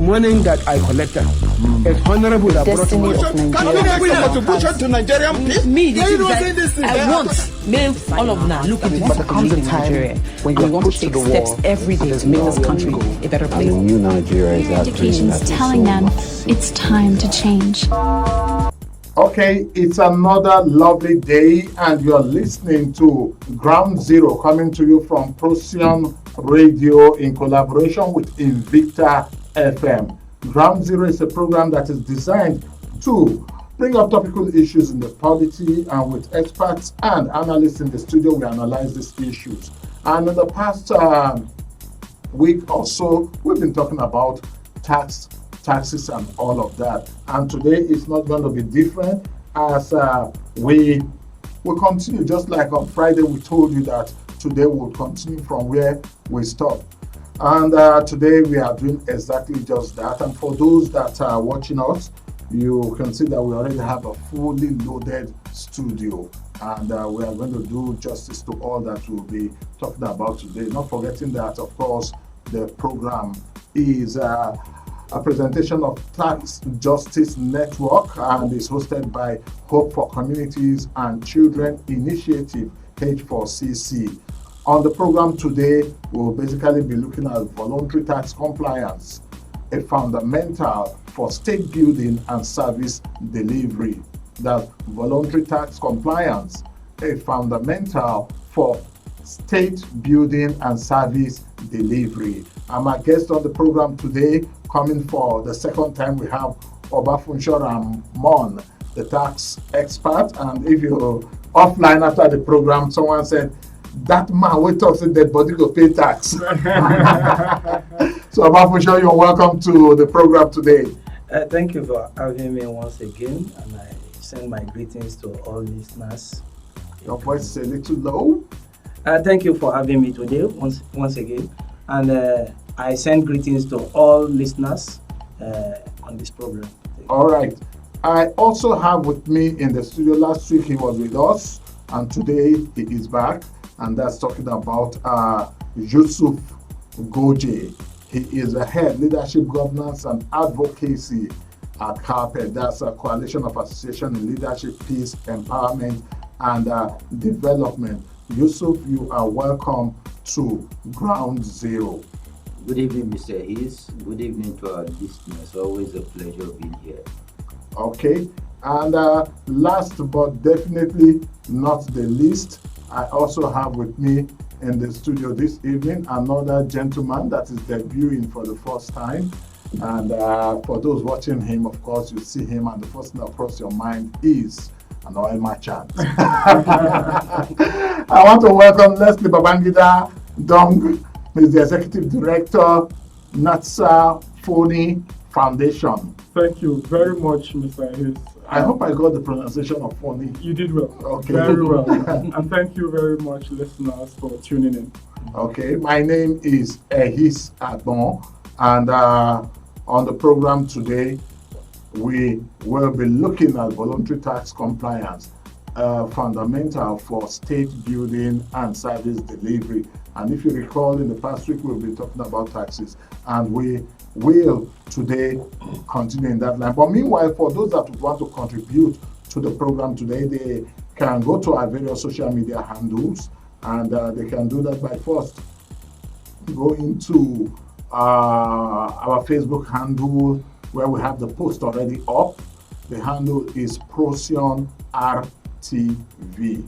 money that I collected. It's honorable that brought money. Contribution to Nigerian peace. Me, I want all of now look at this. But there comes a time when you want to take steps every day to make this country a better place. And the new Nigeria is education is telling them it's time to change. Okay, it's another lovely day, and you're listening to Ground Zero, coming to you from Procyon Radio in collaboration with Invicta FM. Ground Zero is a program that is designed to bring up topical issues in the polity, and with experts and analysts in the studio, we analyze these issues. And in the past week or so, we've been talking about taxes and all of that. And today is not going to be different, as we will continue. Just like on Friday, we told you that today we'll continue from where we stopped. And today we are doing exactly just that. And for those that are watching us, you can see that we already have a fully loaded studio. And we are going to do justice to all that we'll be talking about today. Not forgetting that, of course, the program is a presentation of Tax Justice Network and is hosted by Hope for Communities and Children Initiative, H4CC. On the program today, we'll basically be looking at voluntary tax compliance, a fundamental for state building and service delivery. That's voluntary tax compliance, a fundamental for state building and service delivery. I'm a guest on the program today. Coming for the second time, we have Obafunso Rahmon, the tax expert. And if you're offline after the program, someone said, that man will talk to dead body go pay tax. So Obafunso, you're welcome to the program today. Thank you for having me once again, and I send my greetings to all listeners. Your voice is a little low. Thank you for having me today once again, and I send greetings to all listeners on this program. All right. I also have with me in the studio, last week he was with us, and today he is back, and that's talking about Yusuf Goje. He is the head leadership governance and advocacy at CALPED. That's a coalition of association in leadership, peace, empowerment, and development. Yusuf, you are welcome to Ground Zero. Good evening, Mr. Ehis. Good evening to our listeners. Always a pleasure being here. Okay, and last but definitely not the least, I also have with me in the studio this evening another gentleman that is debuting for the first time. And for those watching him, of course, you see him, and the first thing that crosses your mind is an oil merchant. I want to welcome Leslie Babangida Dongh, who is the executive director, Natsa Foni Foundation. Thank you very much, Mr. Ehis. I hope I got the pronunciation of Foni. You did well. Okay. Very well. And thank you very much, listeners, for tuning in. Okay, my name is Ehis Agbon, and on the program today, we will be looking at voluntary tax compliance, fundamental for state building and service delivery. And if you recall, in the past week, we've been talking about taxes, and we will today continue in that line. But meanwhile, for those that want to contribute to the program today, they can go to our various social media handles, and they can do that by first going to our Facebook handle, where we have the post already up. The handle is Procyon RTV.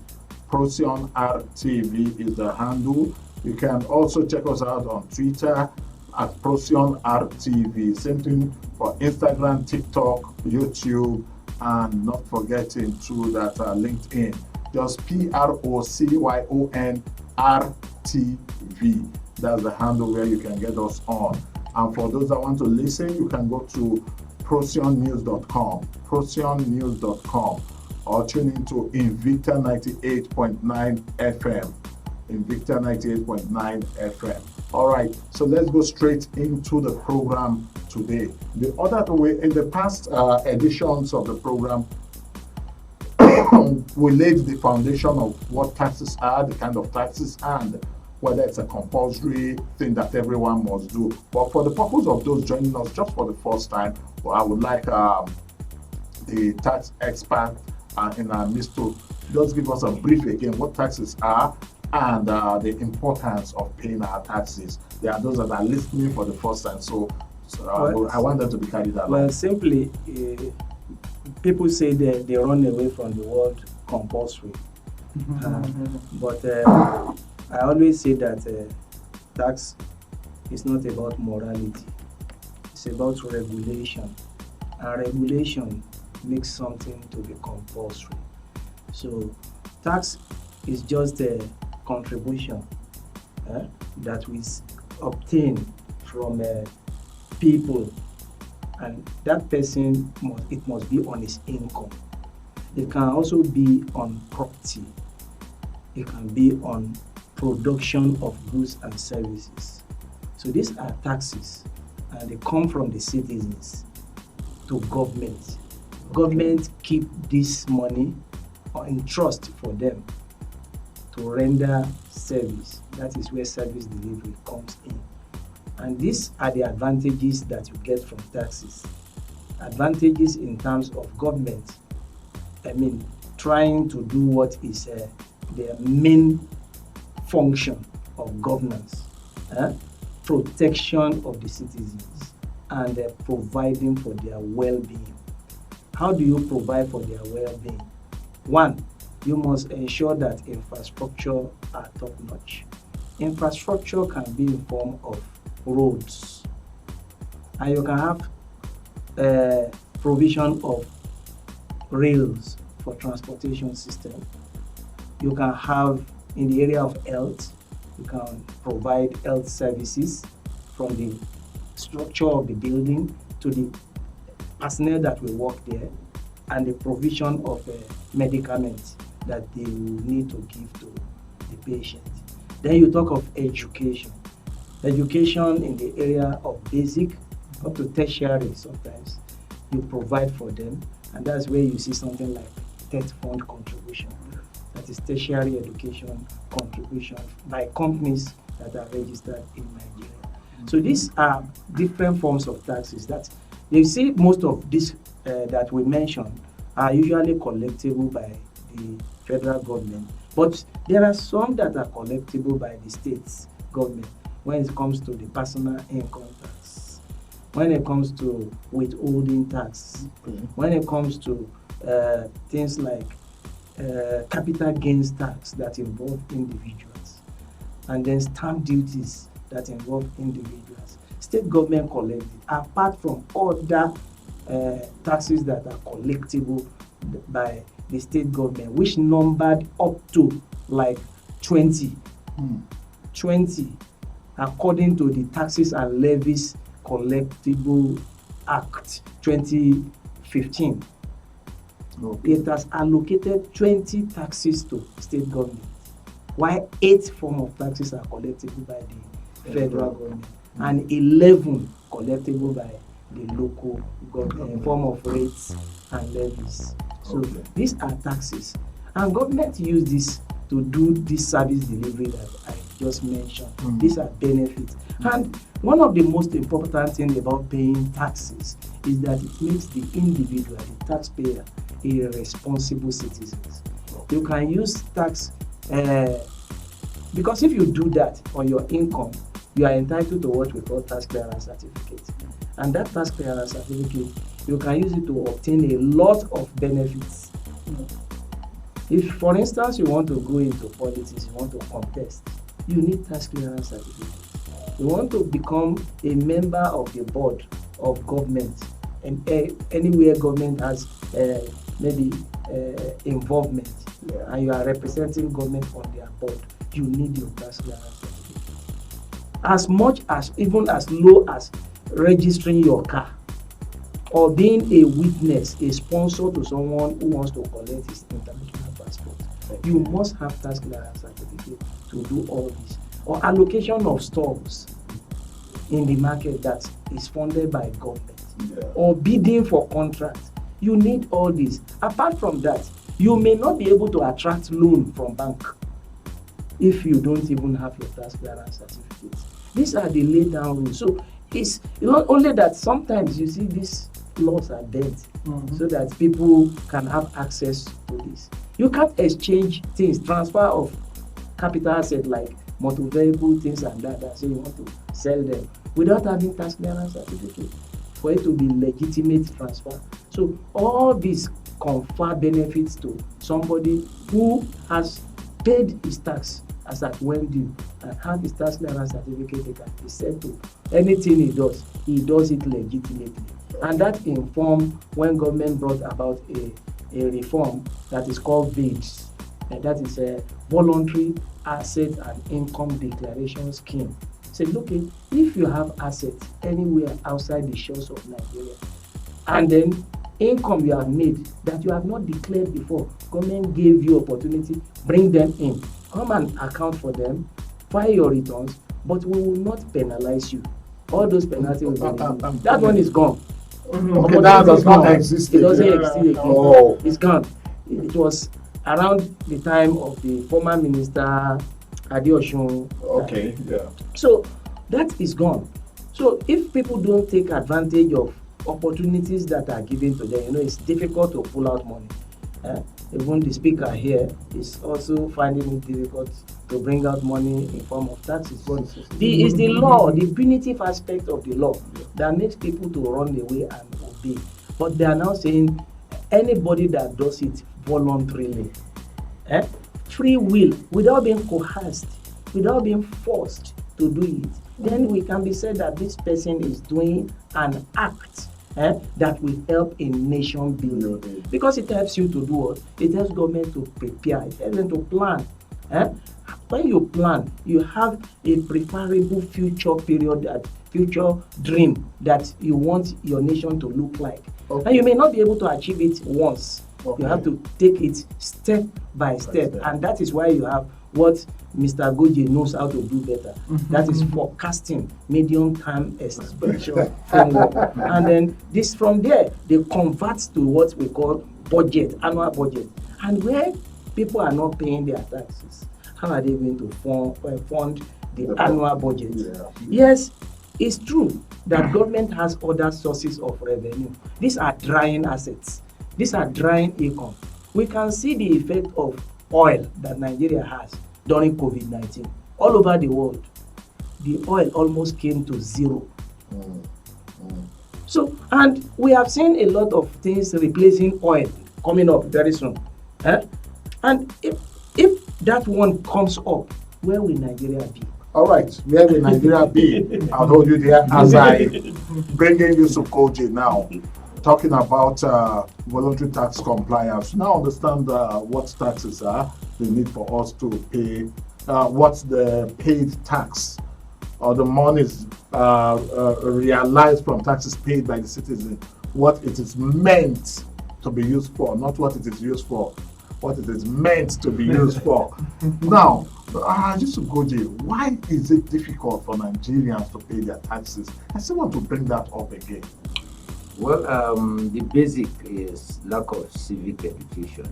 Procyon RTV is the handle. You can also check us out on Twitter at Procyon RTV. Same thing for Instagram, TikTok, YouTube, and not forgetting to that LinkedIn. Just PROCYON RTV. That's the handle where you can get us on. And for those that want to listen, you can go to procyonnews.com, procyonnews.com, or tune into Invicta 98.9 FM. Invicta 98.9 FM. All right, so let's go straight into the program today. The other way, in the past editions of the program, we laid the foundation of what taxes are, the kind of taxes, and whether it's a compulsory thing that everyone must do. But for the purpose of those joining us just for the first time, I would like the tax expert in our midst to just give us a brief again what taxes are and the importance of paying our taxes. There are those that are listening for the first time, so I want them to be carried along. Well, simply, people say that they run away from the word compulsory. But I always say that tax is not about morality. It's about regulation. And regulation makes something to be compulsory. So tax is just a contribution that we obtain from people, and that person must be on his income. It can also be on property. It can be on production of goods and services. So these are taxes, and they come from the citizens to government. Government keep this money in trust for them to render service. That is where service delivery comes in. And these are the advantages that you get from taxes. Advantages in terms of government, trying to do what is their main function of governance, protection of the citizens, and providing for their well-being. How do you provide for their well-being? One, you must ensure that infrastructure are top-notch. Infrastructure can be in form of roads, and you can have provision of rails for transportation system. You can have, in the area of health, you can provide health services from the structure of the building to the personnel that will work there, and the provision of medicaments that they will need to give to the patient. Then you talk of education. Education in the area of basic up to tertiary sometimes, you provide for them, and that's where you see something like TET fund contribution. That is tertiary education contribution by companies that are registered in Nigeria. So these are different forms of taxes that you see. Most of these that we mentioned are usually collectible by the federal government, but there are some that are collectible by the states government when it comes to the personal income tax, when it comes to withholding tax, when it comes to things like capital gains tax that involve individuals, and then stamp duties that involve individuals. State government collect it, apart from other taxes that are collectible by the state government, which numbered up to like 20 according to the Taxes and Levies Collectible Act 2015. It has allocated 20 taxes to state government, while 8 forms of taxes are collectible by the federal government, and 11 collectible by the local government in form of rates and levies. So these are taxes, and government use this to do this service delivery that I just mentioned. These are benefits. And one of the most important things about paying taxes is that it makes the individual, the taxpayer, a responsible citizen. You can use tax because if you do that on your income, you are entitled to what we call tax clearance certificate. And that tax clearance certificate, you can use it to obtain a lot of benefits. If, for instance, you want to go into politics, you want to contest, you need tax clearance certificate. You want to become a member of the board of government, and anywhere government has maybe involvement, and you are representing government on their board, you need your tax clearance certificate. As much as, even as low as registering your car, or being a witness, a sponsor to someone who wants to collect his international passport, you must have tax clearance certificate to do all this. Or allocation of stores in the market that is funded by government, or bidding for contracts. You need all this. Apart from that, you may not be able to attract loan from bank. if you don't even have your tax clearance certificate. These are the laid down rules. So it's not only that sometimes you see these laws are dead so that people can have access to this. You can't exchange things, transfer of capital asset like motor vehicle, things and that say you want to sell them without having tax clearance certificate for it to be legitimate transfer. So all these confer benefits to somebody who has paid his tax as at when due and have his tax clearance certificate. They can be said to anything he does it legitimately. And that informed when government brought about a reform that is called VADES, and that is a voluntary asset and income declaration scheme. Say, look, if you have assets anywhere outside the shores of Nigeria, and then income you have made that you have not declared before, government gave you opportunity, bring them in, come and account for them, file your returns, but we will not penalize you. All those penalties will be removed. That one is gone. Okay, that does not exist. It doesn't exist again. Oh. It's gone. It was around the time of the former minister Adeosun. Okay, yeah. So that is gone. So if people don't take advantage of opportunities that are given to them, it's difficult to pull out money. Even the speaker here is also finding it difficult to bring out money in form of taxes. But it's the law, the punitive aspect of the law that makes people to run away and obey. But they are now saying anybody that does it voluntarily, free will, without being coerced, without being forced to do it, then we can be said that this person is doing an act that will help in nation building. Because it helps you to do what? It helps government to prepare, it helps them to plan. When you plan, you have a preferable future period, future dream that you want your nation to look like. Okay. And you may not be able to achieve it once. Okay. You have to take it step by step. And that is why you have what Mr. Goje knows how to do better. That is forecasting, medium-term expansion framework. And then this from there, they convert to what we call budget, annual budget. And where people are not paying their taxes, how are they going to fund the annual budget? Yeah. Yes, it's true that government has other sources of revenue. These are drying assets. These are drying income. We can see the effect of oil that Nigeria has during COVID-19. All over the world, the oil almost came to zero. So, and we have seen a lot of things replacing oil coming up very soon. And if that one comes up, where will Nigeria be? All right, where will Nigeria be? I'll hold you there as I bring in Yusuf Goje now, talking about voluntary tax compliance. Now understand what taxes are, the need for us to pay, what's the paid tax, or the monies realized from taxes paid by the citizen, what it is meant to be used for, not what it is used for, what it is meant to be used for. Now, Yusuf Goje, why is it difficult for Nigerians to pay their taxes? I still want to bring that up again. Well, the basic is lack of civic education.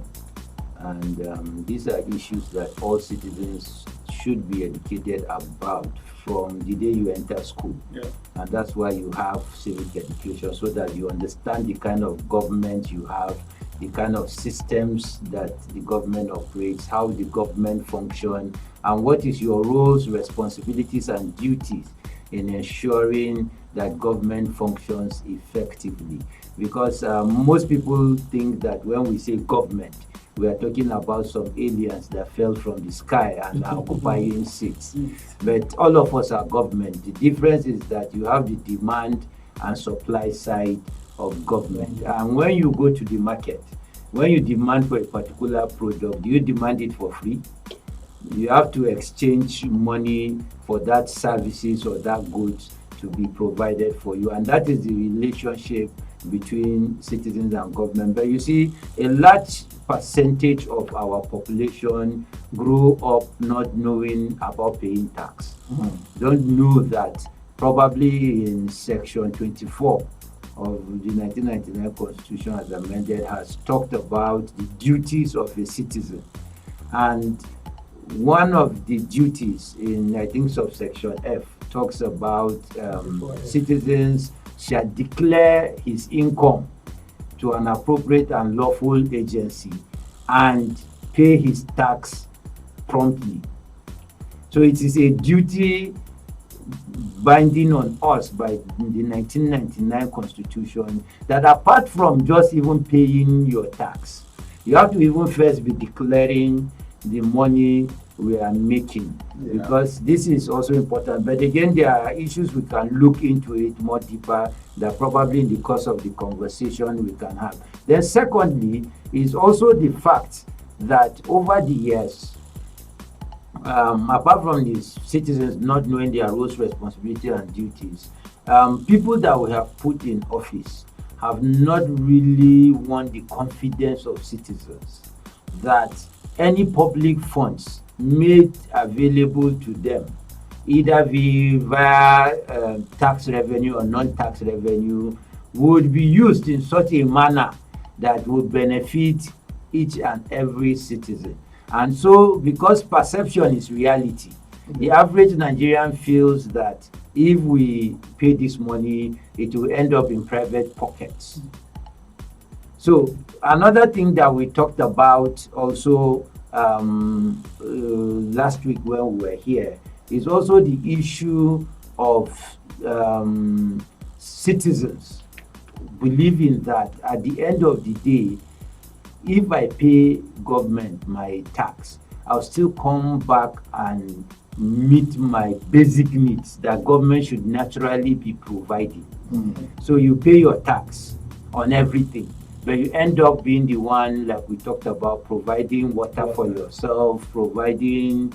And these are issues that all citizens should be educated about from the day you enter school. Yeah. And that's why you have civic education, so that you understand the kind of government you have, the kind of systems that the government operates, how the government functions, and what is your roles, responsibilities, and duties in ensuring that government functions effectively. Because most people think that when we say government, we are talking about some aliens that fell from the sky and are occupying seats. But all of us are government. The difference is that you have the demand and supply side of government. And when you go to the market, when you demand for a particular product, do you demand it for free? You have to exchange money for that services or that goods to be provided for you. And that is the relationship between citizens and government. But you see, a large percentage of our population grew up not knowing about paying tax. Don't know that probably in section 24 of the 1999 Constitution as amended has talked about the duties of a citizen. And one of the duties in, I think, subsection F talks about citizens shall declare his income to an appropriate and lawful agency and pay his tax promptly. So it is a duty binding on us by the 1999 Constitution that apart from just even paying your tax, you have to even first be declaring the money we are making, because this is also important. But again, there are issues we can look into it more deeper that probably in the course of the conversation we can have. Then secondly is also the fact that over the years, apart from these citizens not knowing their roles, responsibilities, and duties, people that we have put in office have not really won the confidence of citizens that any public funds made available to them, either via tax revenue or non-tax revenue, would be used in such a manner that would benefit each and every citizen. And so, because perception is reality, the average Nigerian feels that if we pay this money, it will end up in private pockets. So, another thing that we talked about also last week when we were here is also the issue of citizens believing that at the end of the day, if I pay government my tax, I'll still come back and meet my basic needs that government should naturally be providing. So you pay your tax on everything, but you end up being the one, like we talked about, providing water for yourself, providing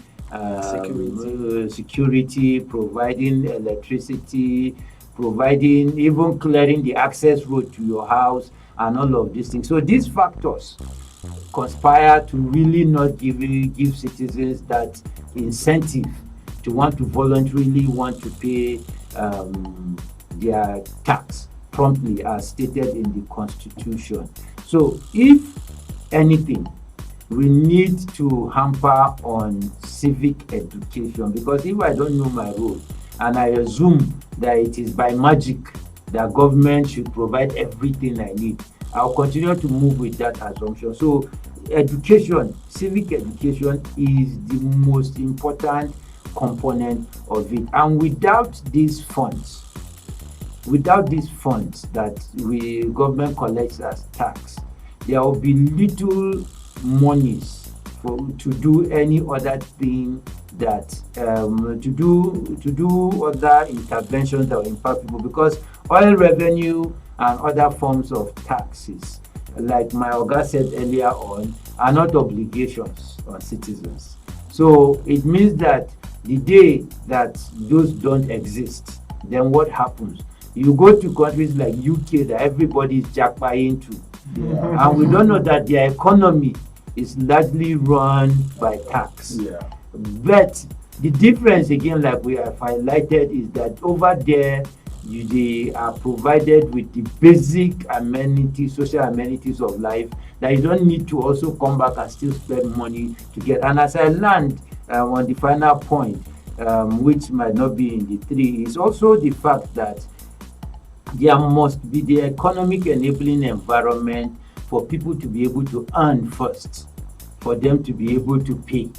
security, providing electricity, providing, even clearing the access road to your house, and all of these things. So these factors conspire to really not give citizens that incentive to want to voluntarily want to pay their tax promptly as stated in the Constitution. So if anything, we need to hamper on civic education, because if I don't know my role and I assume that it is by magic that government should provide everything I need, I'll continue to move with that assumption. So education, civic education is the most important component of it. And without these funds that government collects as tax, there will be little monies to do any other thing that to do other interventions that will impact people, because oil revenue and other forms of taxes, like my Oga said earlier on, are not obligations on citizens. So it means that the day that those don't exist, then what happens? You go to countries like UK that everybody is jackpying to, and we don't know that their economy is largely run by tax. But the difference, again, like we have highlighted, is that over there, they are provided with the basic amenities, social amenities of life, that you don't need to also come back and still spend money to get. And as I learned on the final point, which might not be in the three, is also the fact that there must be the economic enabling environment for people to be able to earn first, for them to be able to pay.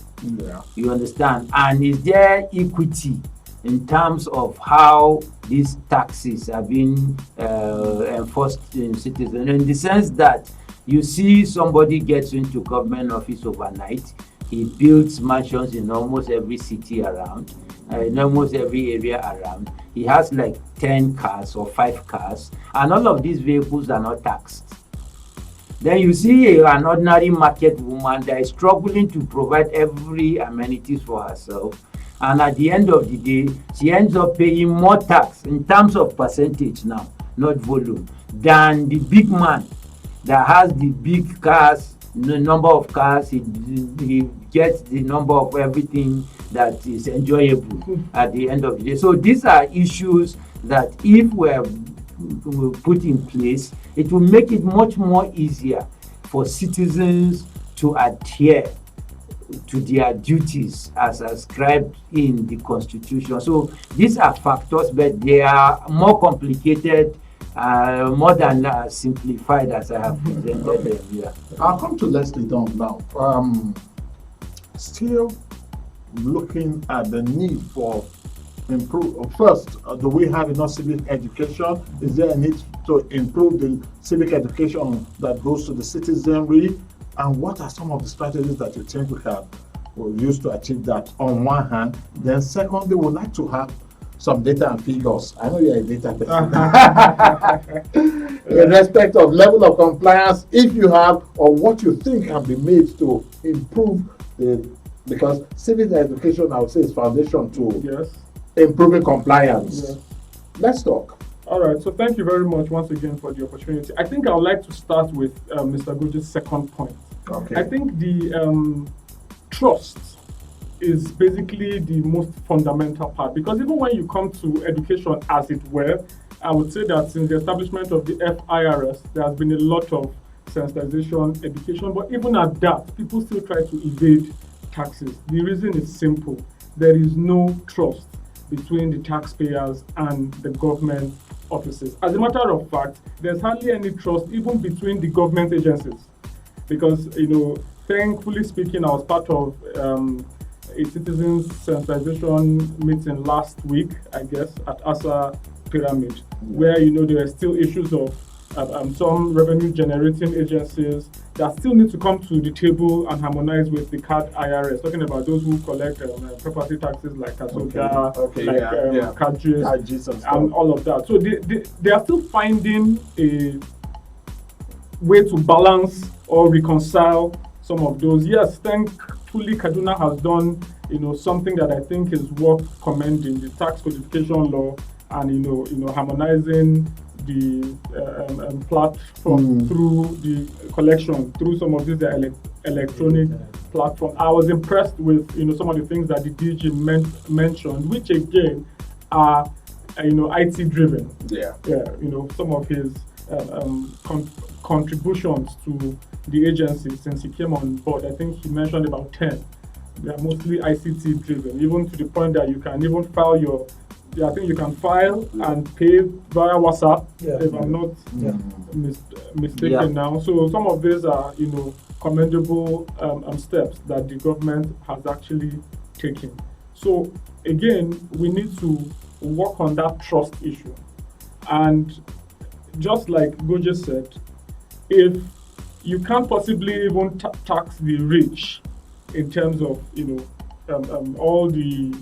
You understand? And is there equity in terms of how these taxes are being enforced in citizens, in the sense that you see somebody gets into government office overnight, he builds mansions in almost every city around, in almost every area around. He has like 10 cars or 5 cars, and all of these vehicles are not taxed. Then you see an ordinary market woman that is struggling to provide every amenities for herself, and at the end of the day, she ends up paying more tax in terms of percentage now, not volume, than the big man that has the big cars, the number of cars, he gets the number of everything that is enjoyable at the end of the day. So these are issues that if we're put in place, it will make it much more easier for citizens to adhere to their duties as ascribed in the Constitution. So these are factors, but they are more complicated, more than simplified as I have presented them here. I'll come to Leslie Dongh now. Still looking at the need for improve. First, do we have enough civic education? Is there a need to improve the civic education that goes to the citizenry? And what are some of the strategies that you think we can use to achieve that on one hand? Then secondly, we would like to have some data and figures. I know you're a data person. In respect of level of compliance, if you have, or what you think can be made to improve because civic education, I would say, is foundation to improving compliance. Yes. Let's talk. All right, so thank you very much once again for the opportunity. I think I would like to start with Mr. Goje's second point. Okay. I think the trust is basically the most fundamental part, because even when you come to education, as it were, I would say that since the establishment of the FIRS, there has been a lot of sensitization, education, but even at that, people still try to evade taxes. The reason is simple. There is no trust between the taxpayers and the government offices. As a matter of fact, there's hardly any trust even between the government agencies. Because, thankfully speaking, I was part of a citizens sensitization meeting last week, I guess, at Asa Pyramid, where, there are still issues of some revenue generating agencies that still need to come to the table and harmonize with the CAD IRS, talking about those who collect property taxes like Kasoga, Kajis, and all of that. So they are still finding a way to balance or reconcile some of those. Yes, thankfully Kaduna has done something that I think is worth commending, the tax codification law, and harmonizing the platform through the collection through some of these electronic platform. I was impressed with some of the things that the DG mentioned, which again are IT driven. Some of his contributions to the agency since he came on board. I think he mentioned about 10. They are mostly ICT driven, even to the point that you can even file I think you can file and pay via WhatsApp, if I'm not mistaken now. So some of these are, commendable steps that the government has actually taken. So again, we need to work on that trust issue. And just like Goje said, if you can't possibly even tax the rich in terms of, all the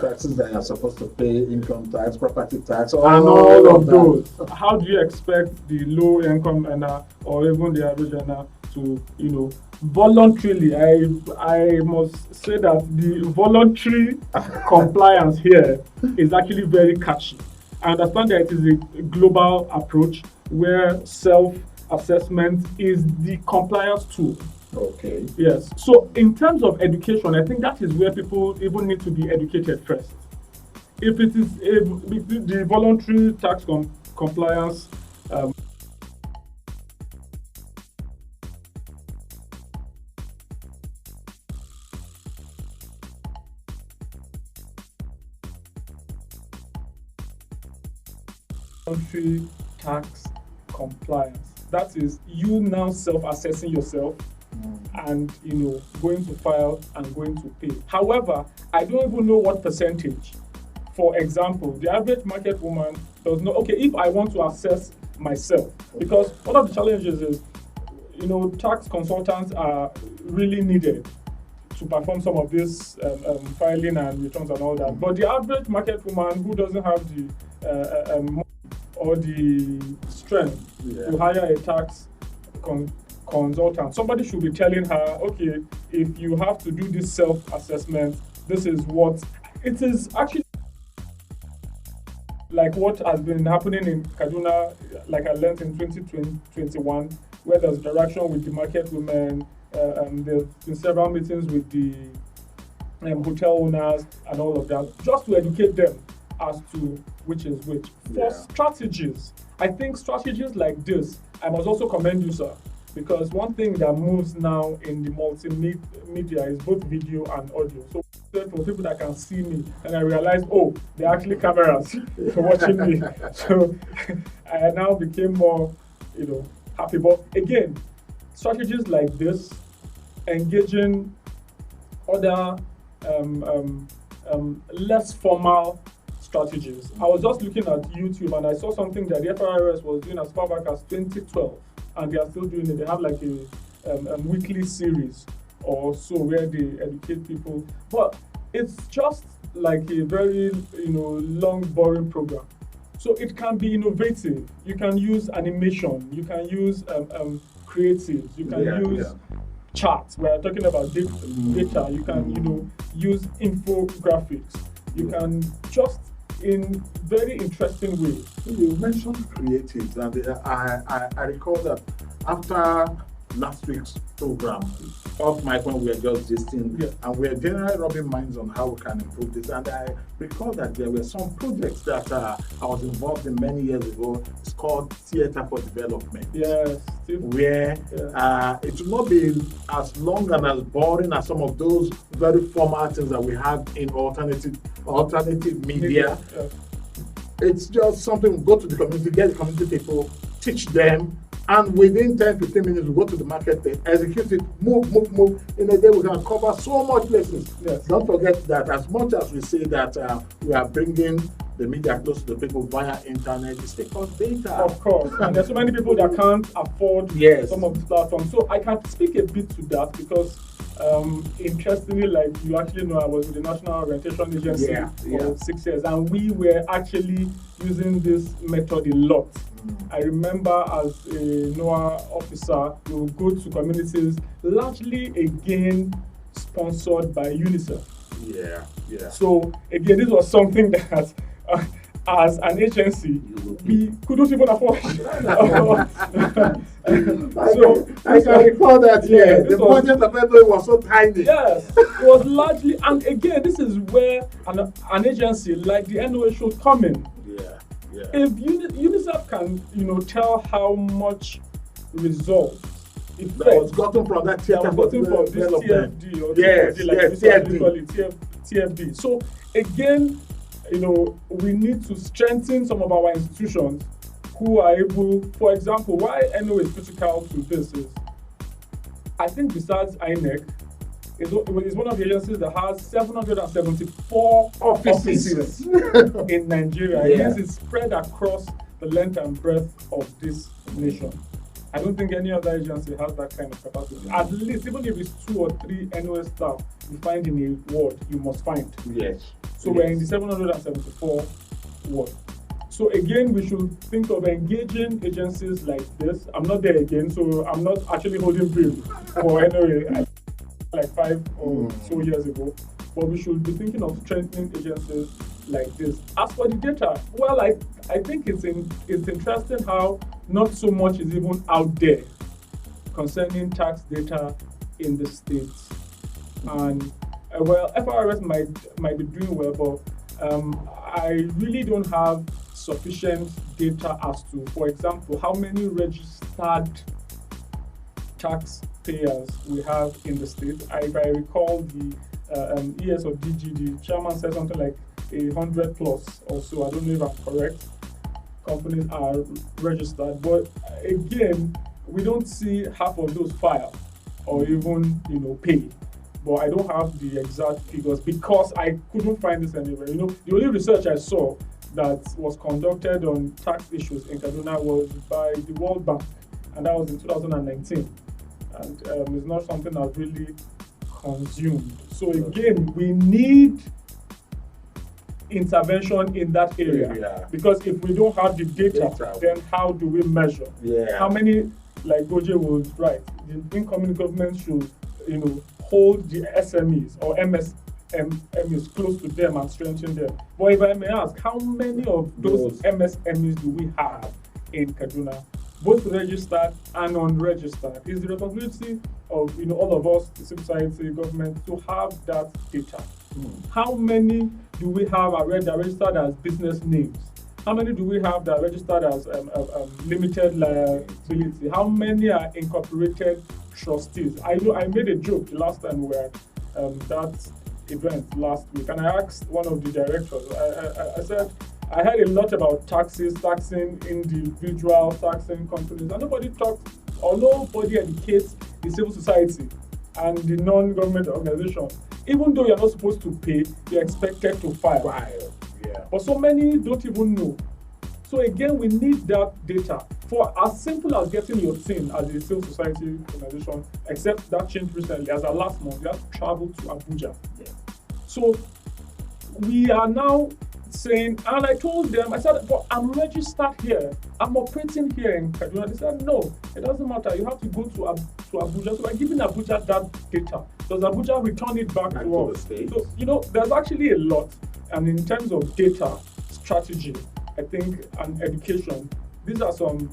taxes that are supposed to pay, income tax, property tax, and all of those. How do you expect the low income earner or even the average earner to, voluntarily? I must say that the voluntary compliance here is actually very catchy. I understand that it is a global approach where self-assessment is the compliance tool. Okay. Yes. So in terms of education, I think that is where people even need to be educated first. If it is the voluntary tax compliance, voluntary tax compliance, that is you now self-assessing yourself and going to file and going to pay. However, I don't even know what percentage. For example, the average market woman does not. Okay, if I want to assess myself, because one of the challenges is, tax consultants are really needed to perform some of this filing and returns and all that. But the average market woman who doesn't have the or the strength to hire a tax consultant, somebody should be telling her, okay, if you have to do this self-assessment, this is what it is. Actually, like what has been happening in Kaduna, like I learned in 2021, where there's interaction with the market women, there's been several meetings with the hotel owners and all of that, just to educate them as to which is which. For strategies, I think strategies like this, I must also commend you, sir, because one thing that moves now in the multimedia is both video and audio. So for people that can see me, and I realized, oh, they're actually cameras watching me. So I now became more, happy. But again, strategies like this, engaging other less formal strategies. I was just looking at YouTube and I saw something that the FIRS was doing as far back as 2012, and they are still doing it. They have like a weekly series or so where they educate people, but it's just like a very long, boring program. So it can be innovative. You can use animation. You can use creatives. You can use charts. We are talking about data. You can use infographics. You can just in very interesting ways. You mentioned creatives, and I recall that after last week's program, off mic when we were just gisting, and we were generally rubbing minds on how we can improve this. And I recall that there were some projects that I was involved in many years ago. It's called Theatre for Development. Yes. Where it will not be as long and as boring as some of those very formal things that we have in alternative media. It's just something we go to the community, get the community people, teach them, and within 10-15 minutes we go to the marketplace, execute it, move. In a day we can cover so much places. Yes. Don't forget that as much as we say that we are bringing the media close to the people via internet, it's because data. Of course, and there's so many people that can't afford some of the platforms. So I can speak a bit to that because interestingly, like you actually know, I was with the National Orientation Agency for 6 years, and we were actually using this method a lot. I remember as a NOAA officer, we would go to communities, largely again sponsored by UNICEF. So again, this was something that as an agency, we couldn't even afford. I can recall that, the budget of everyone was so tiny. Yes, it was largely, and again, this is where an agency like the NOA should come in. If UNICEF can, tell how much results that was gotten from that theater for this TFD or TFD. So again, we need to strengthen some of our institutions who are able, for example, why NO is critical to this is, I think besides INEC, it's one of the agencies that has 774 offices in Nigeria. Yes, it's spread across the length and breadth of this nation. I don't think any other agency has that kind of capacity. At least, even if it's 2 or 3 NOS staff you find in a ward, you must find. Yes. So we're in the 774 ward. So again, we should think of engaging agencies like this. I'm not there again, so I'm not actually holding brief for NOA like 5 or so years ago. But we should be thinking of strengthening agencies like this. As for the data, well, I think it's interesting how not so much is even out there concerning tax data in the states. And well, FIRS might be doing well, but I really don't have sufficient data as to, for example, how many registered taxpayers we have in the state. If I recall the ES of DG, the chairman said something like 100 plus or so. I don't know if I'm correct. Companies are registered, but again, we don't see half of those file or even pay. But I don't have the exact figures because I couldn't find this anywhere. The only research I saw that was conducted on tax issues in Kaduna was by the World Bank, and that was in 2019. And it's not something I've really consumed. So again, we need intervention in that area, because if we don't have the data, then how do we measure? How many, like Goje would write, the incoming government should hold the SMEs or MSMEs close to them and strengthen them. But if I may ask, how many of those MSMEs do we have in Kaduna, both registered and unregistered? It's the responsibility of all of us, the civil society, government, to have that data. How many do we have that are registered as business names? How many do we have that are registered as limited liability? How many are incorporated trustees? I know I made a joke the last time we were that event last week, and I asked one of the directors. I said I heard a lot about taxes, taxing individuals, taxing companies, and nobody talks or nobody educates the civil society and the non-government organization. Even though you're not supposed to pay, you're expected to file. Yeah. But so many don't even know. So again, we need that data for as simple as getting your TIN as a civil society organization, except that changed recently. As of last month, you have to travel to Abuja. Yeah. So we are now saying, and I told them, I said, but I'm registered here. I'm operating here in Kaduna. They said, no, it doesn't matter. You have to go to Abuja. So we're giving Abuja that data. Does Abuja return it back to us? So, you know, there's actually a lot. And in terms of data, strategy, I think, and education, these are some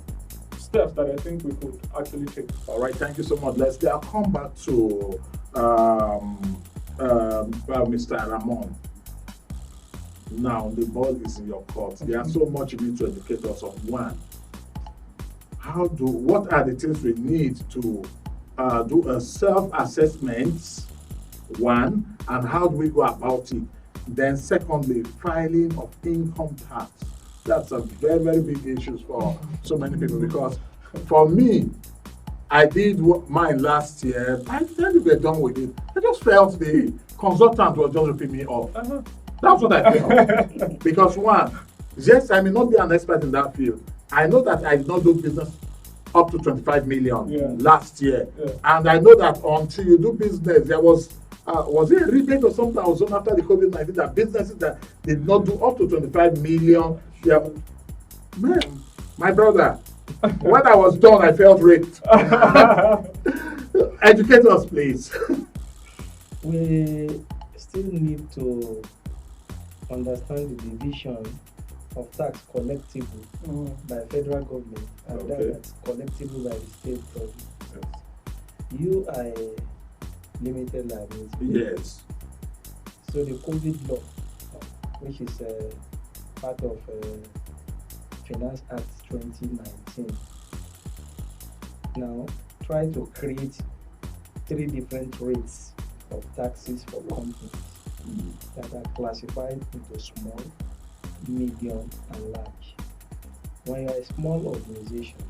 steps that I think we could actually take. All right, thank you so much, Leslie. I'll come back to Mr. Rahmon. Now, the ball is in your court. There's so much you need to educate us on. One, what are the things we need to do a self-assessment, one, and how do we go about it? Then secondly, filing of income tax. That's a very, very big issue for so many people, because for me, I did mine last year. By the time we were done with it, I just felt the consultant was just ripping me off. That's what I felt. Because one, yes, I may not be an expert in that field. I know that I did not do business up to 25 million last year. Yeah. And I know that until you do business, there was it a rebate or something that was done after the COVID-19 that businesses that did not do up to 25 million. Yeah. Man, my brother, when I was done, I felt raped. Educate us, please. We still need to understand the division of tax collectible by federal government and that's collectible by the state government. Yes. You are a limited liability. Yes. So the COVID law, which is part of Finance Act 2019, now try to create 3 different rates of taxes for companies that are classified into small, medium, and large. When you are a small organization,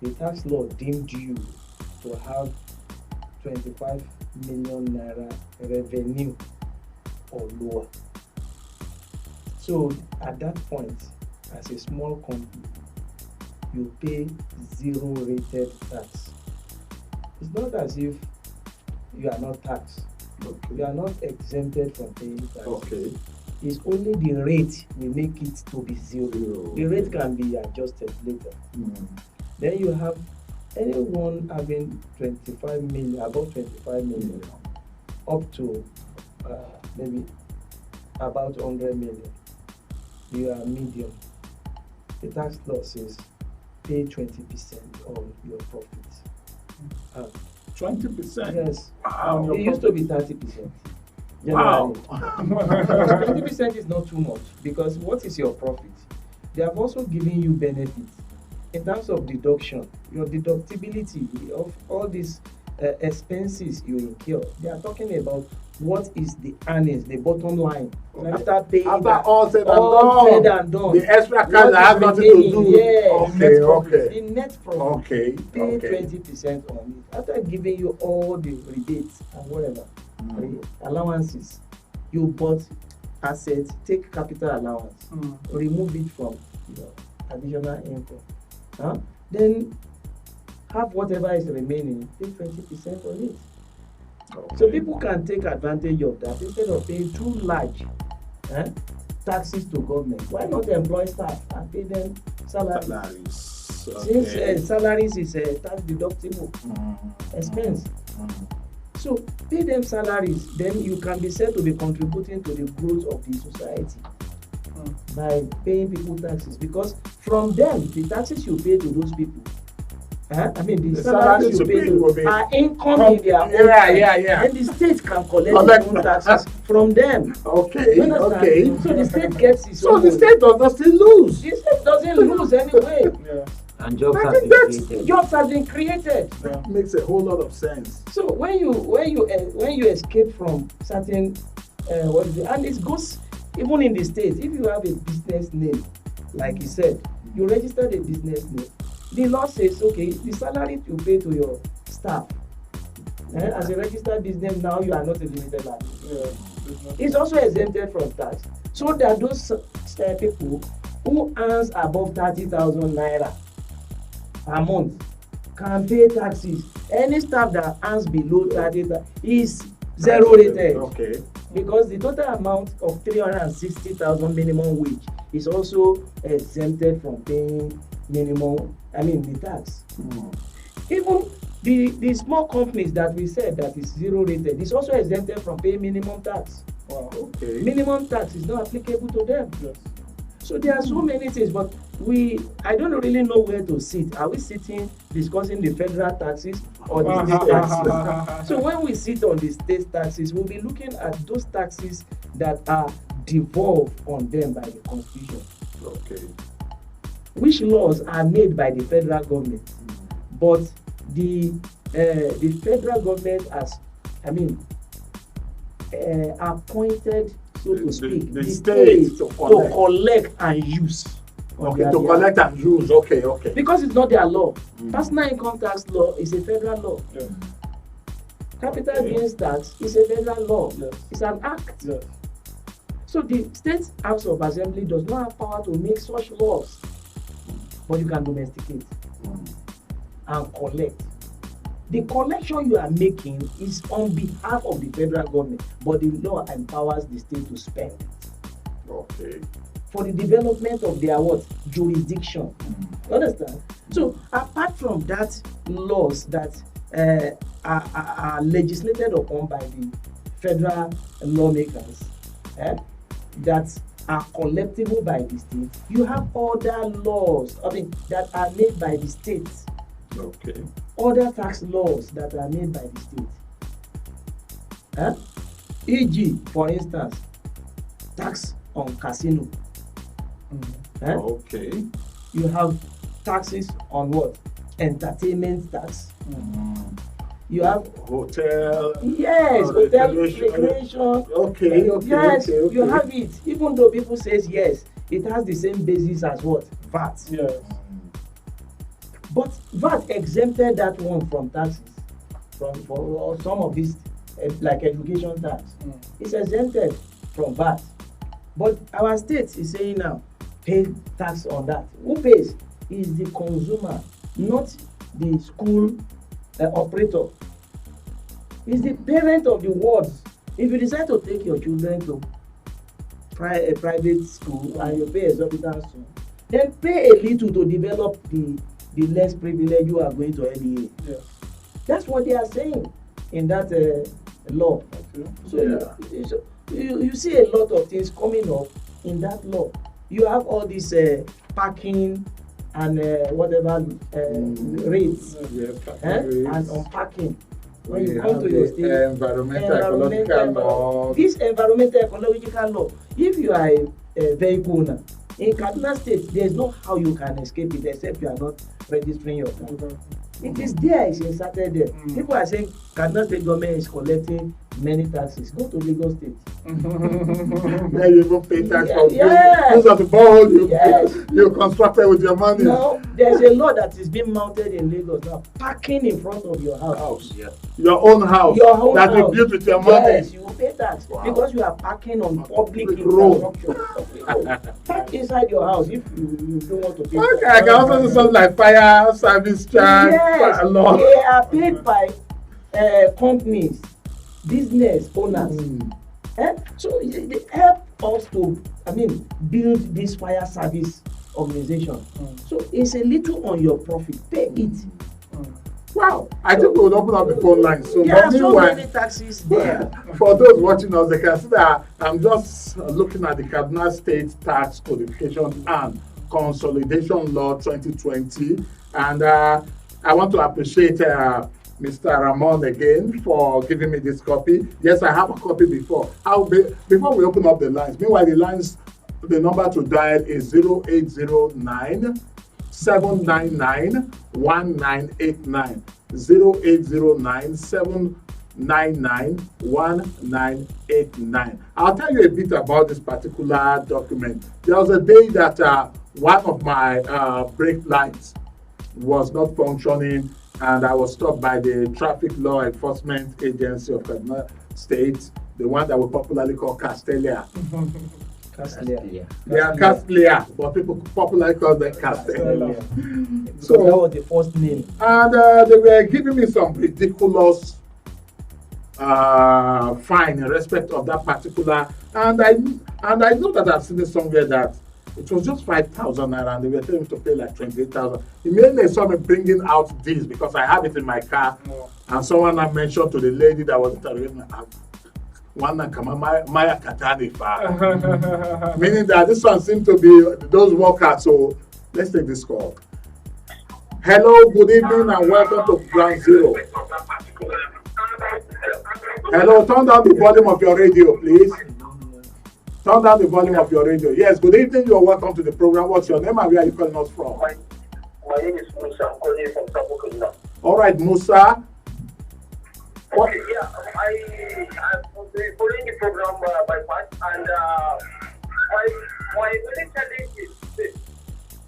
the tax law deemed you to have 25 million naira revenue or lower. So at that point, as a small company, you pay 0 rated tax. It's not as if you are not taxed. Okay. You are not exempted from paying tax. Okay. It's only the rate we make it to be 0. The rate can be adjusted later. Then you have anyone having 25 million, above 25 million, up to maybe about 100 million. You are medium. The tax law says pay 20% on your profits. 20%? Yes. Wow. It used to be 30%. Wow. 20% is not too much, because what is your profit? They have also given you benefits in terms of deduction, your deductibility of all these expenses you incur. They are talking about what is the earnings, the bottom line. After paying all said and done. The extra cash that has nothing to do. Yes. The net profit. Pay 20% on it. After giving you all the rebates and whatever, allowances, you bought assets, take capital allowance, remove it from your additional income. Then have whatever is remaining, pay 20% on it. So people can take advantage of that instead of paying too large taxes to government. Why not employ staff and pay them salaries? Since salaries is a tax deductible expense. So pay them salaries, then you can be said to be contributing to the growth of the society by paying people taxes, because from them, the taxes you pay to those people I mean, the salaries salaries you pay will be are income in their own. Yeah. And the state can collect their own taxes from them. Okay, You understand? okay. So the state gets its So own. the state does not still lose. The state doesn't lose anyway. Yeah. And jobs I have think been that's- created. Jobs have been created. That makes a whole lot of sense. So when you escape from certain what is it? And it goes even in the states. If you have a business name, like you said, you register the business name. The law says, okay, the salary you pay to your staff as a registered business now, you are not a limited liability. It's also exempted from tax, so that those people who earns above 30,000 naira per month can pay taxes. Any staff that earns below 30,000 is zero rated. Okay. Because the total amount of 360,000 minimum wage is also exempted from paying the tax. Even the small companies that we said that is zero rated is also exempted from paying minimum tax. Wow. Okay. Minimum tax is not applicable to them. Yes. So there are so many things, but I don't really know where to sit. Are we sitting discussing the federal taxes or the state taxes? So when we sit on the state taxes, we'll be looking at those taxes that are devolved on them by the Constitution. Okay. Which laws are made by the federal government, but the federal government has, appointed, so to speak, the state to collect and use. Okay, to collect and use. Okay. Because it's not their law. Personal income tax law is a federal law. Yeah. Capital gains tax is a federal law. Yes. It's an act. Yes. So the State House of Assembly does not have power to make such laws, but you can domesticate and collect. The collection you are making is on behalf of the federal government, but the law empowers the state to spend Okay. for the development of their jurisdiction. You understand? So apart from that, laws that are legislated upon by the federal lawmakers that are collectible by the state, you have other laws that are made by the states. Okay. Other tax laws that are made by the state. E.g., for instance, tax on casino. Okay. You have taxes on entertainment tax. You have hotel. Yes, hotel recreation. Okay. Yes, okay. You have it. Even though people says yes, it has the same basis as VAT. Yes. But VAT exempted that one from taxes, for some of these, like education tax. It's exempted from VAT. But our state is saying now, pay tax on that. Who pays? Is the consumer, not the school operator. It's the parent of the wards. If you decide to take your children to a private school and you pay exorbitant sum, then pay a little to develop the less privilege you are going to LEA. Yes. That's what they are saying in that law. Okay. So you see a lot of things coming up in that law. You have all this parking and whatever rates, and unpacking. When you come to your state, environmental ecological law. This environmental ecological law, if you are a vehicle owner in Kaduna State, there is no how you can escape it except you are not registering your car. It is there, it's inserted there. People are saying Kaduna State government is collecting many taxes. Go to Lagos State. Where you even pay tax for yes. those are the borehole you constructed with your money. Now there's a law that is being mounted in Lagos now. Parking in front of your house. Yeah. Your own house. That you built with your money. Yes, you will pay tax because you are parking on public infrastructure. Park inside your house if you don't want to pay. Okay, I can also do something like fire service charge. Yes, Law. they are paid by companies, business owners. So they help us to, build this fire service organization. So it's a little on your profit. Pay it. Wow, I think we would open up the phone line. So there are so many taxes there. For those watching us, they can see that I'm just looking at the Kaduna State Tax Codification and Consolidation Law 2020, and I want to appreciate Mr. Rahmon again for giving me this copy. Yes, I have a copy before. Before we open up the lines, meanwhile, the number to dial is 0809 799 1989. 0809 799 1989. I'll tell you a bit about this particular document. There was a day that one of my brake lights was not functioning, and I was stopped by the Traffic Law Enforcement Agency of Kaduna State, the one that we popularly call Castelia. Castelia. They are Castelia, but people popularly call them Castelia. So that was the first name. And they were giving me some ridiculous fine in respect of that particular, and I know that I've seen it somewhere that it was just 5,000 naira, and they were telling me to pay like 28,000. Immediately saw me bringing out this because I have it in my car, and someone I mentioned to the lady that was interviewing me, one kama Maya Katani fa, meaning that this one seemed to be those workers. So let's take this call. Hello, good evening, and welcome to Ground Zero. Hello, turn down the volume of your radio, please. Turn down the volume of your radio. Yes, good evening. You are welcome to the program. What's your name and where are you calling us from? My name is Musa. I'm calling from Sabukina. All right, Musa. Okay, yeah, I've been following the program by part, and my only challenge is this.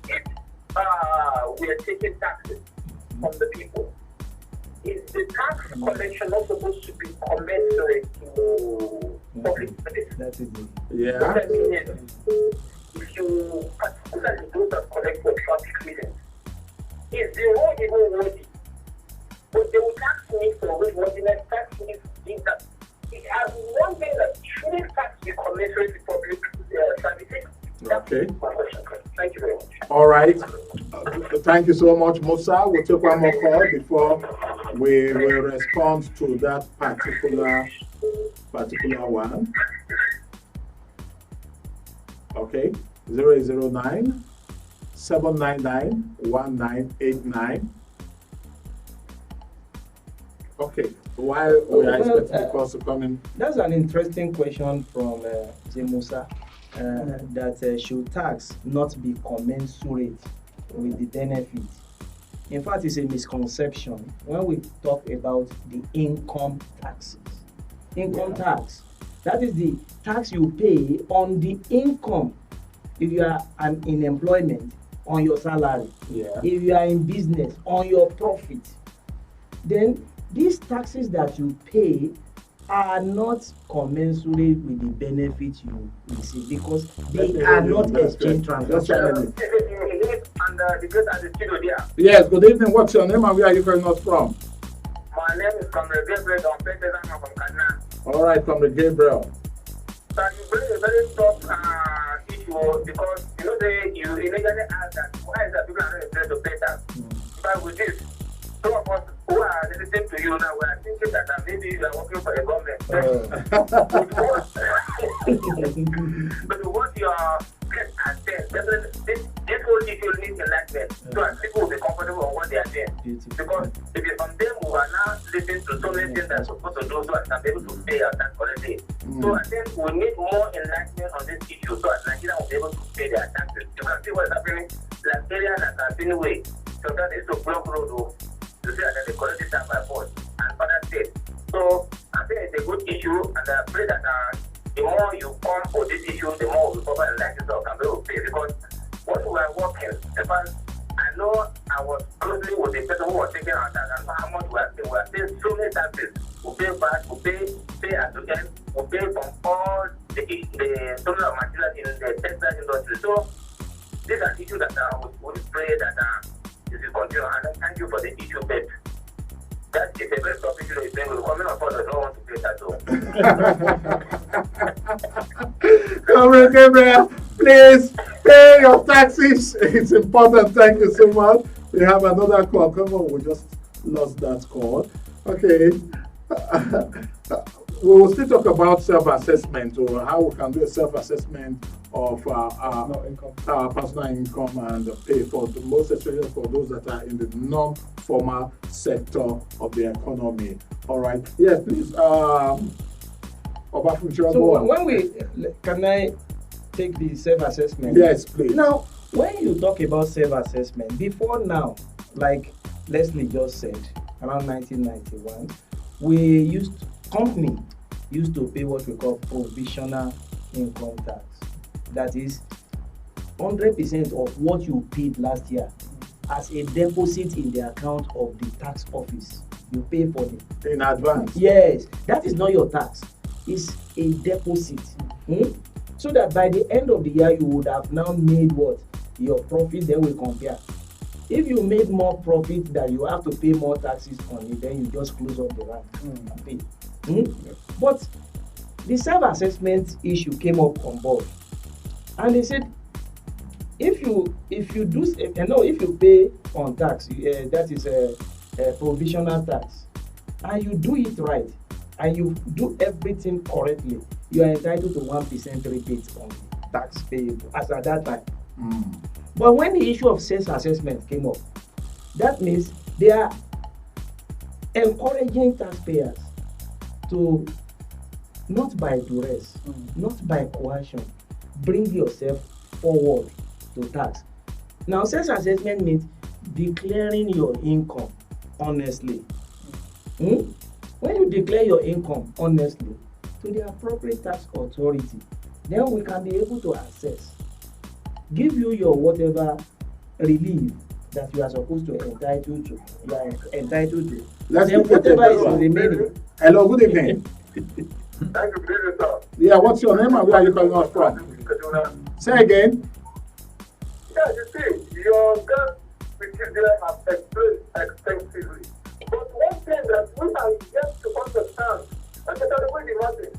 If we are taking taxes from the people, is the tax collection not supposed to be commensurate to public service? That is it. Yeah. What I mean is, if you, particularly those that collect for traffic reasons, is the road even worthy? But they will tax me for roadworthiness, tax me for that. It has one thing that shouldn't tax be commensurate with public services. Okay. Thank you very much. All right. Thank you so much, Musa. We'll take one more call before we will respond to that particular one. Okay. 0809 799 1989. Okay. While we are expecting the calls to come in. That's an interesting question from Musa. That should tax not be commensurate with the benefit. In fact, it's a misconception when we talk about the income taxes. Income tax, that is the tax you pay on the income. If you are in employment, on your salary. Yeah. If you are in business, on your profit. Then these taxes that you pay are not commensurate with the benefit you receive because they are not exchange transactions. Yes, good evening. What's your name and where are you calling us from? My name is Comrade Gabriel. I'm from Kaduna. All right, Comrade Gabriel. So you bring a very tough issue because you initially ask that why is that people are not able to pay tax? But with this, some of us who are listening to you now, we are thinking that maybe you are working for the government. But what you are this whole issue needs enlightenment so that people will be comfortable on what they are doing. Because if you from them who are now listening to so many things that are supposed to do so that can be able to pay our tax correctly. So I think we need more enlightenment on this issue so that Nigeria will be able to pay their taxes. You can see what is happening. Liberia and Tanzania way. So that is to block road to say that they collect it by force and other states. So I think it's a good issue, and I pray that the more you come for this issue, the more we cover the license of can be able to pay. Because when we were working, I know I was closely with the person who was taking our tax and how much we are paying so many taxes. We pay back, we pay at the end, we pay from all the total of materials in the textile industry. So this is an issue that we pray that this will continue. And thank you for the issue, but that is a very tough issue that is being coming up for the don't want to pay that. Comrade Gabriel, please pay your taxes. It's important. Thank you so much. We have another call. Come on, we just lost that call. Okay. We will still talk about self-assessment or how we can do a self-assessment of personal income and pay for the most especially for those that are in the non-formal sector of the economy. All right. Yes, please. Obafunso, so when can I take the self-assessment? Yes, please. Now, when you talk about self-assessment, before now, like Leslie just said, around 1991, company used to pay what we call provisional income tax. That is 100% of what you paid last year as a deposit in the account of the tax office. You pay for it in advance. Yes, that is not your tax. It's a deposit. So that by the end of the year, you would have now made what? Your profit, then we compare. If you made more profit that you have to pay more taxes on it, then you just close up the rank and pay. But the self-assessment issue came up on board, and they said if you pay on tax, that is a provisional tax, and you do it right, and you do everything correctly, you are entitled to 1% rebate on tax payable as at that time. But when the issue of self-assessment came up, that means they are encouraging taxpayers to, not by duress, not by coercion, bring yourself forward to tax. Now, self-assessment means declaring your income honestly. When you declare your income honestly to the appropriate tax authority, then we can be able to assess, give you your whatever relief that you are supposed to entitled to. You are entitled to. Let's then whatever is remaining. Hello, good evening. Thank you, good evening, sir. Yeah, what's your name and where are you calling us from? Say again. Yeah, you see, your guest with you there have explained extensively. But one thing that we are yet to understand, and that's the way the matter,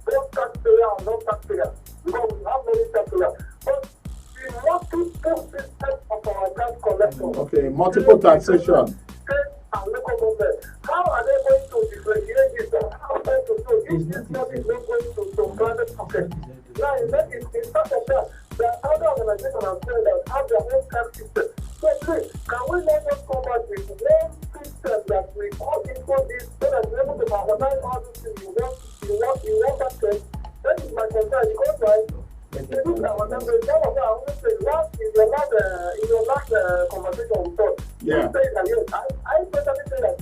both taxpayer and non-taxpayer, because we have many taxpayers, but the multiple systems of our tax collection. Okay, multiple taxation. State and local government, how are they going to differentiate this? How are they going to do if this not is not going to private pocket? Now, it's such a fact that other organizations have said that have their own tax system. So please, can we not just come back with one system that we all into this so that we're able to harmonize all these things you want that thing? That is my concern because if you look at our numbers, that was what I want to say in your last conversation we thought. Yeah. You said that yes, I personally say that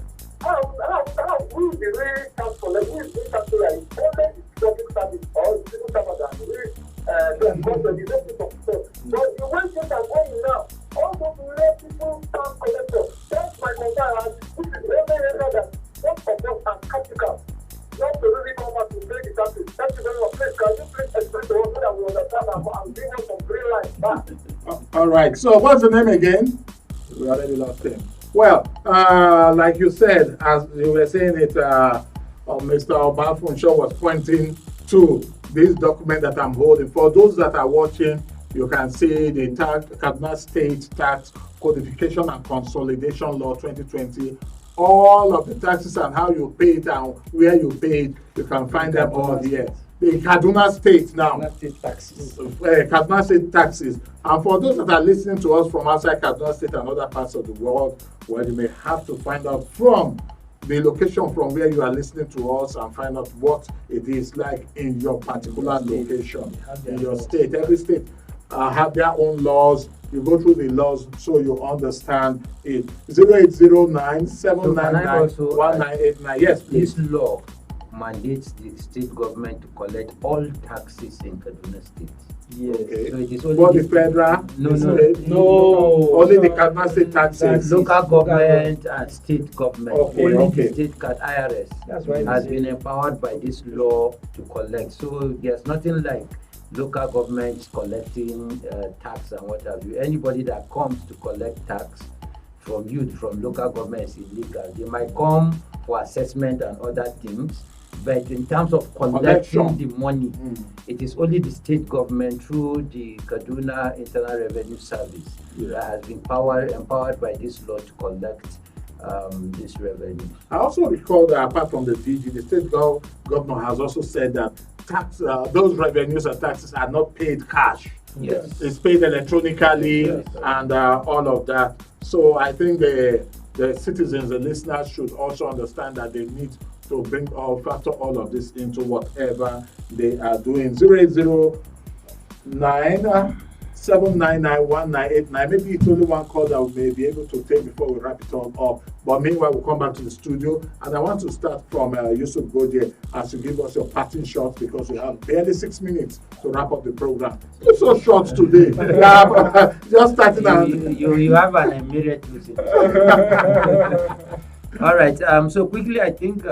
who is the real tax collector, who is the tax collector? It's only the public service or the civil servant that the government is able to support. But the way things are going now, all those real people tax collectors, that's my concern, and this is the only area that most of us are skeptical. Not to really come out to pay the taxes. Thank you very much. Please, can you please explain to us so that we understand and bring us some green light back? All right. So what's the name again? We already lost him. Well, like you said, as you were saying it, Mr. Obafunso was pointing to this document that I'm holding. For those that are watching, you can see the Kaduna State Tax Codification and Consolidation Law 2020. All of the taxes and how you pay it and where you pay it, you can find them all here. The Kaduna State now. Kaduna State taxes. Kaduna State taxes. And for those that are listening to us from outside Kaduna State and other parts of the world, well, you may have to find out from the location from where you are listening to us and find out what it is like in your particular location, in your state. Every state have their own laws. You go through the laws so you understand it. 0809 799 1989. Yes, please. This law mandates the state government to collect all taxes in Kaduna State. Yes. Okay. So it is only But the federal, No. only the Kaduna State taxes. Local government and state government. Okay, Only okay. the state IRS That's why has been empowered by this law to collect. So there's nothing like local governments collecting tax and what have you. Anybody that comes to collect tax from local government is illegal. They might come for assessment and other things, but in terms of collecting the money, it is only the state government through the Kaduna Internal Revenue Service that has been empowered by this law to collect this revenue. I also recall that apart from the DG, the state governor has also said that those revenues and taxes are not paid cash. Yes. It's paid electronically and all of that. So I think the citizens, the listeners should also understand that they need to bring factor all of this into whatever they are doing. 0809 7991989. Maybe it's only one call that we may be able to take before we wrap it all up. But meanwhile, we'll come back to the studio. And I want to start from Yusuf Goje as you give us your parting shots, because we have barely 6 minutes to wrap up the program. You're so short today. Just starting out. You have an immediate visit. All right. So quickly, I think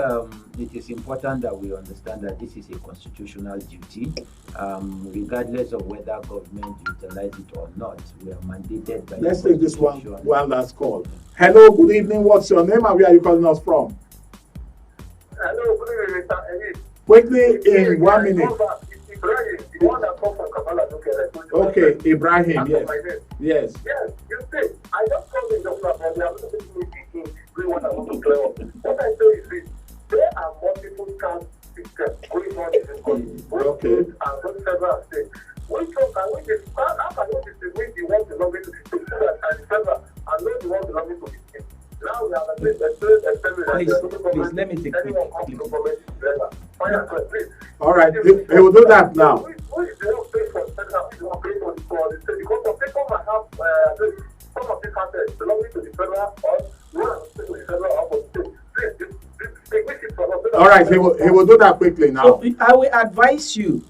it is important that we understand that this is a constitutional duty, regardless of whether government utilize it or not. We are mandated by. Let's take this one last call. Hello, good evening. What's your name and where are you calling us from? Hello, good evening, Mr. Ehis. Quickly, in 1 minute. Okay, Ibrahim. Yes. Yes. Yes, you see, I just called in just now, but they are not making me begin what I want to clear up. What I say is this: there are multiple camp systems going on in this country, both states and both federal and state. How can we distinguish the one belonging to the state and the federal and not the one belonging to the state? Now we have a please, let me take it. All right, we will do that now. Who is the one paying for the federal? Who is the one paying for the state? Because some people might have some of these assets belonging to the federal or one to the federal or the state. All right, he will do that quickly now. So I will advise you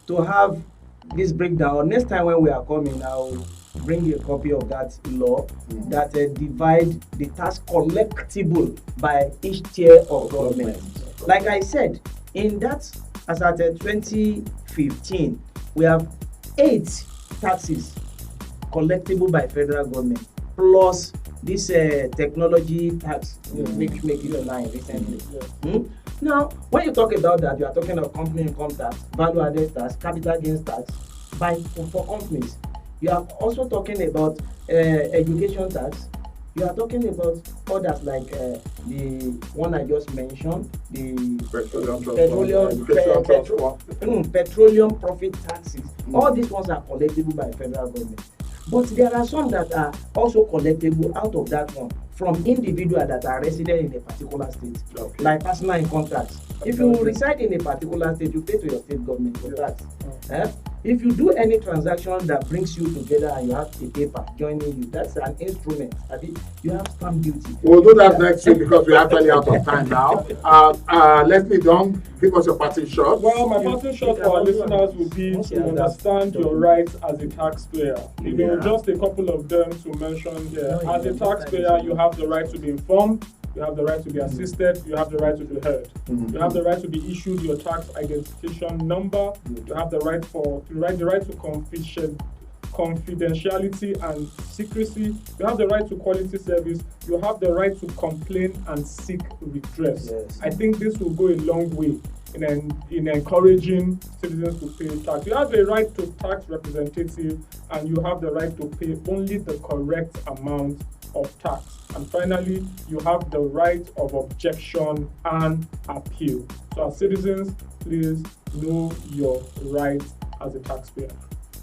to have this breakdown. Next time when we are coming, I will bring a copy of that law that divide the tax collectible by each tier of government. Like I said, in that, as at 2015, we have 8 taxes collectible by federal government, plus this technology tax, make it a line recently. Now, when you talk about that, you are talking of company income tax, value added tax, capital gains tax for companies. You are also talking about education tax. You are talking about others like the one I just mentioned, the petroleum profit taxes. All these ones are collectible by federal government. But there are some that are also collectible out of that one from individuals that are resident in a particular state, like personal income tax. If you reside in a particular state, you pay to your state government for tax. If you do any transaction that brings you together and you have a paper joining you, that's an instrument. You have stamp duty. We'll do that next week because we're actually out of time now. Leslie Dongh, give us your parting shot. Well, my parting shot for our listeners would be to understand your rights as a taxpayer. You know, just a couple of them to mention here. As a taxpayer, you have the right to be informed. You have the right to be assisted. You have the right to be heard. You have the right to be issued your tax identification number. You have the right to confidentiality and secrecy. You have the right to quality service. You have the right to complain and seek redress. Yes. I think this will go a long way in encouraging citizens to pay tax. You have a right to tax representative, and you have the right to pay only the correct amount of tax. And finally, you have the right of objection and appeal. So as citizens, please know your rights as a taxpayer.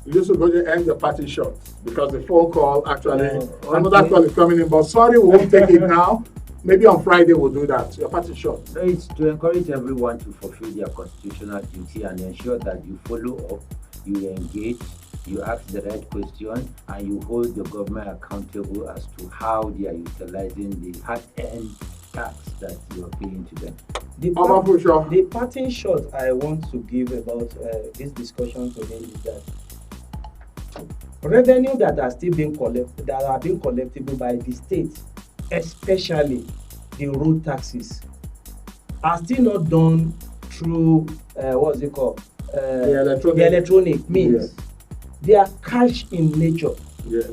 Yusuf, go to end the party shot because the phone call actually, another call is coming in, but sorry, we won't take it now. Maybe on Friday we'll do that. Your party shot. So it's to encourage everyone to fulfill their constitutional duty and ensure that you follow up, you engage, you ask the right question, and you hold the government accountable as to how they are utilizing the hard-earned tax that you are paying to them. The parting shot I want to give about this discussion today is that revenue that are still being collectible by the state, especially the road taxes, are still not done through the electronic means. Yes. They are cash in nature. Yes.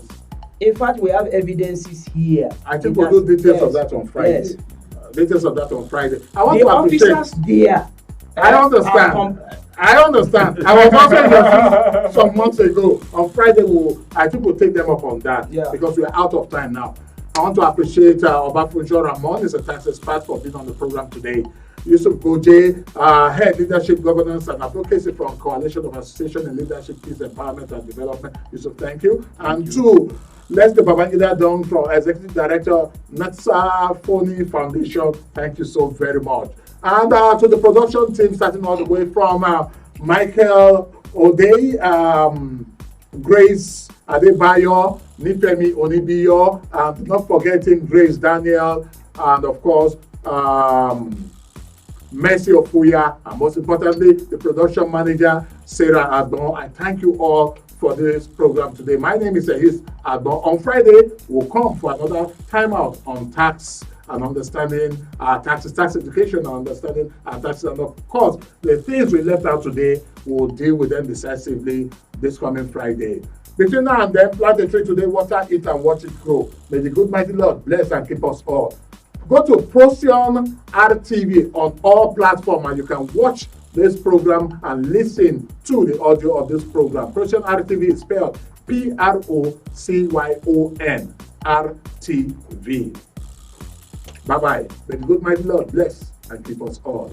In fact, we have evidences here. I think we'll do details of that on Friday. Yes. Details of that on Friday. I want the to appreciate. Officers there. I understand. I understand. I was also here some months ago. On Friday, I think we'll take them up on that because we are out of time now. I want to appreciate Obafunso Rahmon, is a tax expert, for being on the program today. Yusuf Goje, Head Leadership, Governance and Advocacy from Coalition of Association and Leadership, Peace, Empowerment and Development. Yusuf, thank you. And two, let's the Babangida Dongh from Executive Director, Natsa Foni Foundation. Thank you so very much. And to the production team, starting all the way from Michael O'Day, Grace Adebayo, Nifemi Onibiyo, and not forgetting Grace Daniel, and of course, Mercy Ofuya, and most importantly, the production manager, Sarah Agbon. I thank you all for this program today. My name is Ehis Agbon. On Friday, we'll come for another timeout on tax and understanding taxes, tax education, and understanding taxes. And of course, the things we left out today, we'll deal with them decisively this coming Friday. Between now and then, plant a tree today, water it, and watch it grow. May the good mighty Lord bless and keep us all. Go to Procyon RTV on all platforms, and you can watch this program and listen to the audio of this program. Procyon RTV is spelled Procyon RTV. Bye-bye. May the good mighty Lord bless and keep us all.